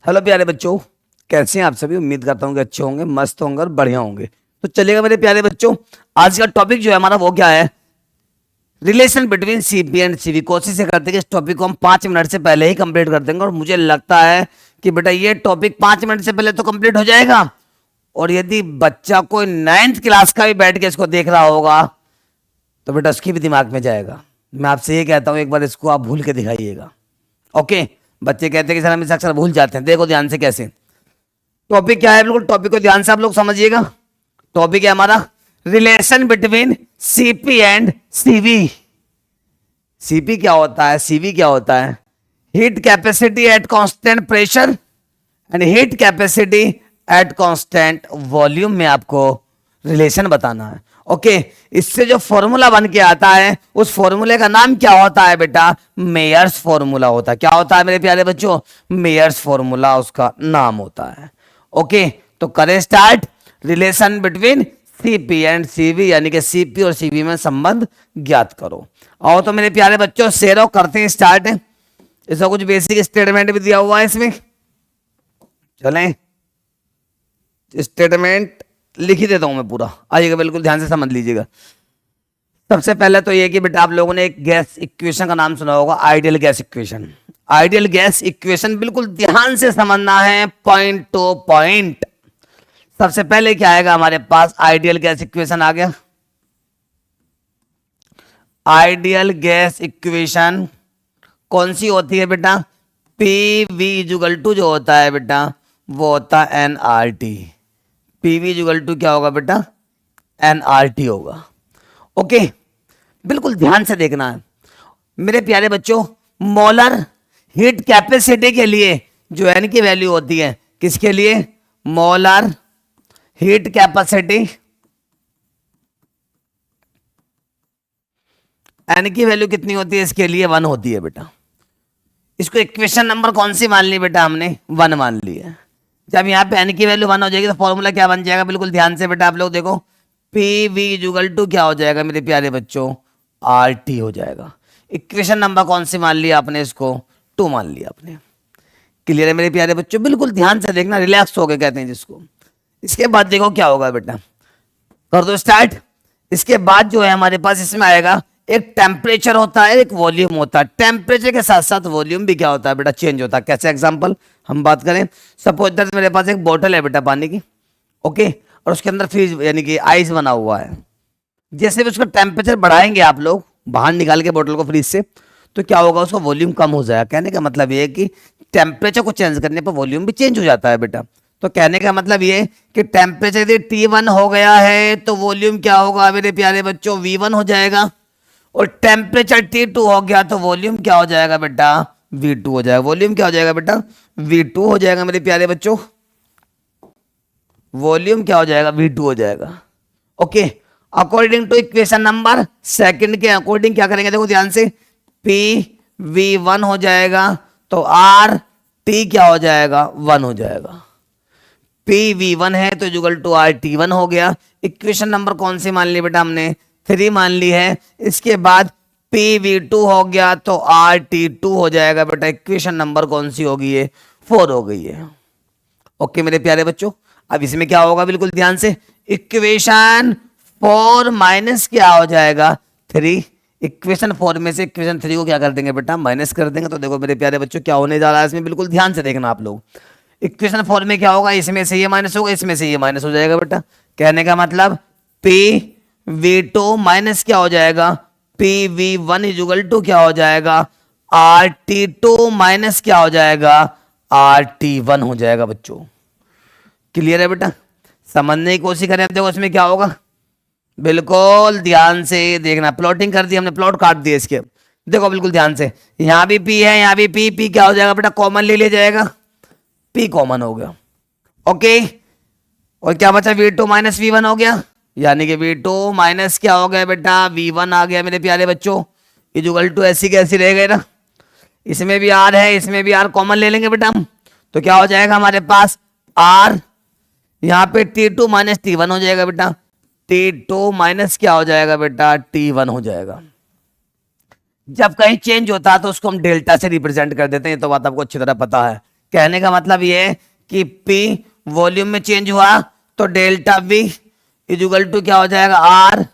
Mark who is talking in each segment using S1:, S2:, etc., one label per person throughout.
S1: Hello प्यारे बच्चों, कैसे हैं आप सभी। उम्मीद करता हूँ कि अच्छे होंगे, मस्त होंगे और बढ़िया होंगे। तो चलिएगा मेरे प्यारे बच्चों, आज का टॉपिक जो है हमारा वो क्या है, relation between CP and CV. कोशिश ये करते हैं कि इस टॉपिक को हम 5 मिनट से पहले ही कंप्लीट कर देंगे, और मुझे लगता है कि बेटा ये टॉपिक 5 मिनट से पहले तो कंप्लीट हो जाएगा। और यदि बच्चा कोई 9th क्लास का भी बैठ के इसको देख रहा होगा तो बेटा उसकी भी दिमाग में जाएगा। मैं आपसे ये कहता हूँ, एक बार इसको आप भूल के दिखाइएगा। ओके, बच्चे कहते हैं कि सर हम इसे अक्सर भूल जाते हैं। देखो ध्यान से कैसे, टॉपिक क्या है, बिल्कुल टॉपिक को ध्यान से आप लोग समझिएगा। टॉपिक है हमारा relation between CP and CV. CP क्या होता है, सीवी क्या होता है? Heat capacity at constant pressure and heat capacity at constant volume में आपको रिलेशन बताना है। ओके, इससे जो फॉर्मूला बन के आता है उस फॉर्मूले का नाम क्या होता है बेटा? मेयर्स फॉर्मूला होता है। क्या होता है मेरे प्यारे बच्चों? मेयर्स फॉर्मूला उसका नाम होता है। ओके, तो करें start. Relation between CP and CV, यानी कि सीपी और सीवी में संबंध ज्ञात करो। और तो मेरे प्यारे बच्चों शेरो करते हैं स्टार्ट। इसका कुछ बेसिक स्टेटमेंट भी दिया हुआ है इसमें, चलें स्टेटमेंट लिख ही देता हूं मैं पूरा, आइएगा बिल्कुल ध्यान से समझ लीजिएगा। सबसे पहले तो ये कि बेटा आप लोगों ने एक गैस इक्वेशन का नाम सुना होगा, ideal gas equation. Ideal gas equation बिल्कुल ध्यान से समझना है, पॉइंट टू पॉइंट। सबसे पहले क्या आएगा हमारे पास? आइडियल गैस इक्वेशन आ गया। आइडियल गैस इक्वेशन कौन सी होती है बेटा? पी वी इजुगल टू जो होता है बेटा वो होता है एनआरटी। पीवी इजुगल टू क्या होगा बेटा? एनआरटी होगा। ओके, बिल्कुल ध्यान से देखना है मेरे प्यारे बच्चों। मोलर हीट कैपेसिटी के लिए जो एन की वैल्यू होती है, किसके लिए? मोलर हीट कैपेसिटी, एन की वैल्यू कितनी होती है इसके लिए? 1 होती है बेटा। इसको इक्वेशन नंबर कौन सी मान ली बेटा? हमने 1 मान ली है। जब यहाँ पे एन की वैल्यू 1 हो जाएगी तो फॉर्मूला क्या बन जाएगा? बिल्कुल ध्यान से बेटा आप लोग देखो, पी वी इजुगल टू क्या हो जाएगा मेरे प्यारे बच्चों? आर टी हो जाएगा। इक्वेशन नंबर कौन सी मान लिया आपने? इसको 2 मान लिया आपने। क्लियर है मेरे प्यारे बच्चों? बिल्कुल ध्यान से देखना, रिलैक्स हो गए कहते हैं जिसको। इसके बाद देखो क्या होगा बेटा, कर दो स्टार्ट। इसके बाद जो है हमारे पास इसमें आएगा, एक टेम्परेचर होता है, एक वॉल्यूम होता है। टेम्परेचर के साथ साथ वॉल्यूम भी क्या होता है बेटा? चेंज होता है। कैसे? एग्जांपल हम बात करें, सपोज दैट मेरे पास एक बोतल है बेटा पानी की, ओके, और उसके अंदर फ्रीज यानी कि आइस बना हुआ है। जैसे भी उसका टेम्परेचर बढ़ाएंगे आप लोग बाहर निकाल के बोतल को फ्रीज से, तो क्या होगा? उसका वॉल्यूम कम हो जाएगा। कहने का मतलब ये है कि टेम्परेचर को चेंज करने पर वॉल्यूम भी चेंज हो जाता है बेटा। तो कहने का मतलब ये कि टेम्परेचर यदि T1 हो गया है तो वॉल्यूम क्या होगा मेरे प्यारे बच्चों? V1 हो जाएगा। और टेम्परेचर T2 हो गया तो वॉल्यूम क्या हो जाएगा बेटा? V2 हो जाएगा। वॉल्यूम क्या हो जाएगा बेटा? V2 हो जाएगा मेरे प्यारे बच्चों। वॉल्यूम क्या हो जाएगा? V2 हो जाएगा। Okay, according to equation number second के अकॉर्डिंग क्या करेंगे? देखो ध्यान से, P V1 हो जाएगा तो R T क्या हो जाएगा? 1 हो जाएगा। P V1 है तो इक्वल टू R T1 हो गया। इक्वेशन नंबर कौन सी मान ली बेटा? हमने 3 मान ली है। इसके बाद P V2 हो गया तो R T2 हो जाएगा बेटा। इक्वेशन नंबर कौन सी होगी? ये 4 हो गई है। ओके मेरे प्यारे बच्चों, अब इसमें क्या होगा? बिल्कुल ध्यान से, इक्वेशन 4 माइनस क्या हो जाएगा? 3। इक्वेशन 4 में से इक्वेशन 3 को क्या कर देंगे बेटा? माइनस कर देंगे। तो देखो मेरे प्यारे बच्चों क्या होने जा रहा है इसमें, बिल्कुल ध्यान से देखना आप लोग। इक्वेशन 4 में क्या होगा? इसमें से ये माइनस होगा, इसमें से ये माइनस हो जाएगा बेटा। कहने का मतलब P V2 माइनस क्या हो जाएगा? P V1 इजुगल टू क्या हो जाएगा? R T2 माइनस क्या हो जाएगा? R T1 हो जाएगा बच्चों। क्लियर है बेटा? समझने की कोशिश करें। देखो इसमें क्या होगा, बिल्कुल ध्यान से देखना। प्लॉटिंग कर दी हमने, प्लॉट काट दिए इसके। देखो बिल्कुल ध्यान से, यहां भी P है, यहां भी P क्या हो जाएगा बेटा? कॉमन ले लिया जाएगा, P कॉमन हो गया। ओके, और क्या बचा? V2 माइनस V1 हो गया, यानी कि V2 माइनस क्या हो गया बेटा? V1 आ गया मेरे प्यारे बच्चों। इजुगल टू ऐसी कैसी रह गए ना, इसमें भी R है, इसमें भी R कॉमन ले लेंगे बेटा हम। तो क्या हो जाएगा हमारे पास? R यहाँ पे T2 माइनस T1 हो जाएगा बेटा। T2 माइनस क्या हो जाएगा बेटा? T1 हो जाएगा। जब कहीं चेंज होता है तो उसको हम डेल्टा से रिप्रेजेंट कर देते हैं, ये तो बात आपको अच्छी तरह पता है। कहने का मतलब ये है कि P वॉल्यूम में चेंज हुआ तो डेल्टा V इजुगल टू क्या हो जाएगा R,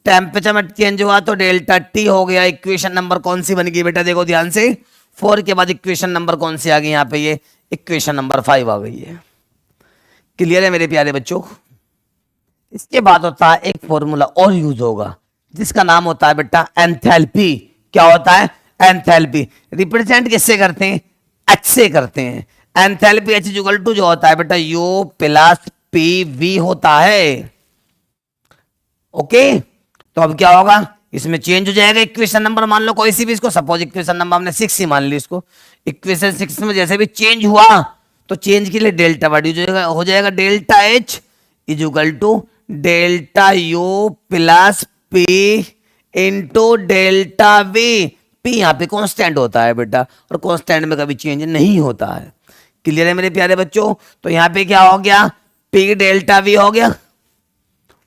S1: टेम्परेचर में चेंज हुआ तो डेल्टा T हो गया। इक्वेशन नंबर कौन सी बन गई बेटा, देखो ध्यान से, 4 के बाद इक्वेशन नंबर कौन सी आ गई यहाँ पे, ये इक्वेशन नंबर 5 आ गई है। क्लियर है मेरे प्यारे बच्चों। इसके बाद होता है एक फॉर्मूला और यूज होगा जिसका नाम होता है बेटा एंथैल्पी। क्या होता है? एंथैल्पी। रिप्रेजेंट किससे करते हैं? एच से करते हैं। एंथैल्पी एच इक्वल टू जो होता है बेटा यू प्लस पी वी होता है। ओके, तो अब क्या होगा, इसमें चेंज हो जाएगा इक्वेशन नंबर, मान लो कोई सी भी, इसको सपोज इक्वेशन नंबर हमने 6 ही मान ली इसको। इक्वेशन 6 में जैसे भी चेंज हुआ तो चेंज के लिए डेल्टा वैल्यू हो जाएगा delta H is equal to delta U plus P into delta V. P यहाँ पे कांस्टेंट होता है बेटा, और कांस्टेंट में कभी चेंज नहीं होता है। क्लियर है मेरे प्यारे बच्चों। तो यहाँ पे क्या हो गया, पी डेल्टा वी हो गया।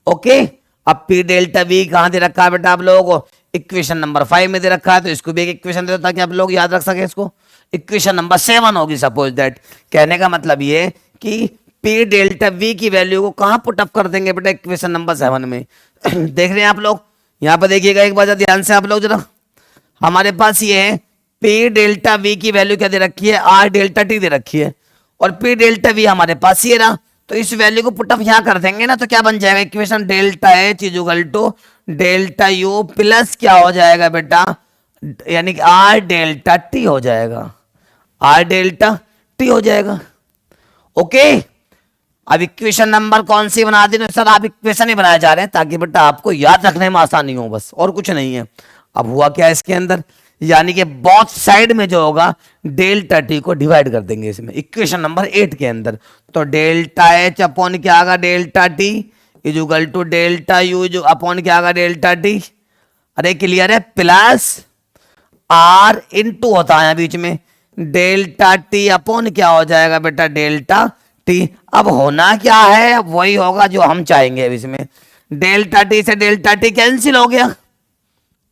S1: ओके, अब पी डेल्टा वी कहां दे रखा है बेटा आप लोगों को, इक्वेशन नंबर 5 में दे रखा है, तो इसको भी एक इक्वेशन दे दो ताकि आप लोग याद रख सके इसको। इक्वेशन नंबर 7 होगी सपोज दैट। कहने का मतलब ये कि पी डेल्टा वी की वैल्यू को कहां पुट अप कर देंगे बेटा, इक्वेशन नंबर 7 में। देख रहे हैं आप लोग, यहां पर देखिएगा एक बार ध्यान से आप लोग जरा, हमारे पास ये है पी डेल्टा वी की वैल्यू क्या दे रखी है, आर डेल्टा टी दे रखी है, और पी डेल्टा वी हमारे पास ये रहा। तो इस वैल्यू को पुटअप यहां कर देंगे ना, तो क्या बन जाएगा equation, delta H is equal to delta U plus क्या हो जाएगा बेटा, यानी कि आर डेल्टा टी हो जाएगा, आर डेल्टा टी हो जाएगा। ओके, अब इक्वेशन नंबर कौन सी बना दी, सर आप इक्वेशन ही बनाए जा रहे हैं ताकि बेटा आपको याद रखने में आसानी हो, बस और कुछ नहीं है। अब हुआ क्या इसके अंदर, यानी कि बोथ साइड में जो होगा डेल्टा टी को डिवाइड कर देंगे इसमें, इक्वेशन नंबर 8 के अंदर। तो डेल्टा एच अपॉन क्या आगा delta T is equal to delta U जो अपॉन क्या आगा डेल्टा टी, अरे क्लियर है, प्लस आर इनटू होता है बीच में डेल्टा टी अपॉन क्या हो जाएगा बेटा डेल्टा टी। अब होना क्या है, अब वही होगा जो हम चाहेंगे। अब इसमें डेल्टा टी से डेल्टा टी कैंसिल हो गया।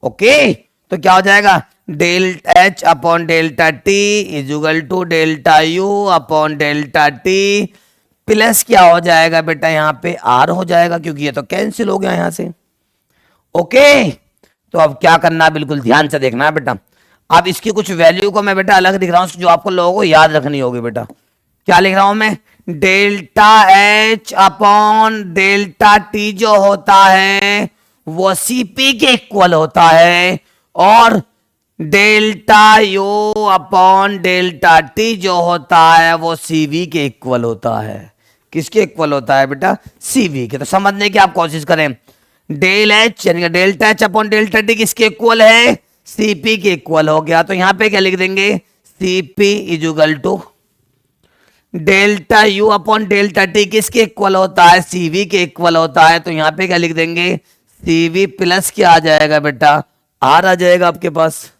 S1: ओके, तो क्या हो जाएगा delta H upon delta T is equal to delta U upon delta T plus क्या हो जाएगा बेटा यहाँ पे आर हो जाएगा, क्योंकि ये तो कैंसिल हो गया यहां से। ओके, तो अब क्या करना है, बिल्कुल ध्यान से देखना है बेटा। अब इसकी कुछ वैल्यू को मैं बेटा अलग लिख रहा हूं जो आपको लोगों को याद रखनी होगी बेटा। क्या लिख रहा हूं मैं, delta H upon delta T जो होता है वो सीपी के इक्वल होता है, और delta U upon delta T जो होता है वो सीवी के इक्वल होता है। किसके इक्वल होता है बेटा, सीवी के। तो समझने की आप कोशिश करें, डेल एच यानी delta H upon delta T किसके इक्वल है, सीपी के इक्वल हो गया। तो यहां पे क्या लिख देंगे, CP is equal to delta U upon delta T किसके इक्वल होता है, सीवी के इक्वल होता है। तो यहां पे क्या लिख देंगे, सीवी प्लस क्या आ जाएगा बेटा, आर आ जाएगा आपके पास।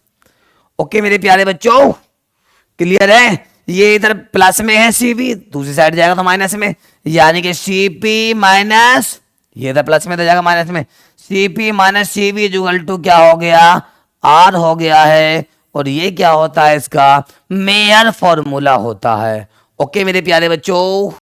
S1: ओके मेरे प्यारे बच्चों, क्लियर है। ये इधर प्लस में है सीवी, दूसरी साइड जाएगा तो माइनस में, यानी कि सीपी माइनस, ये इधर प्लस में तो जाएगा माइनस में, CP minus CV equal to क्या हो गया, आर हो गया है। और ये क्या होता है, इसका मेयर फॉर्मूला होता है। ओके मेरे प्यारे बच्चों।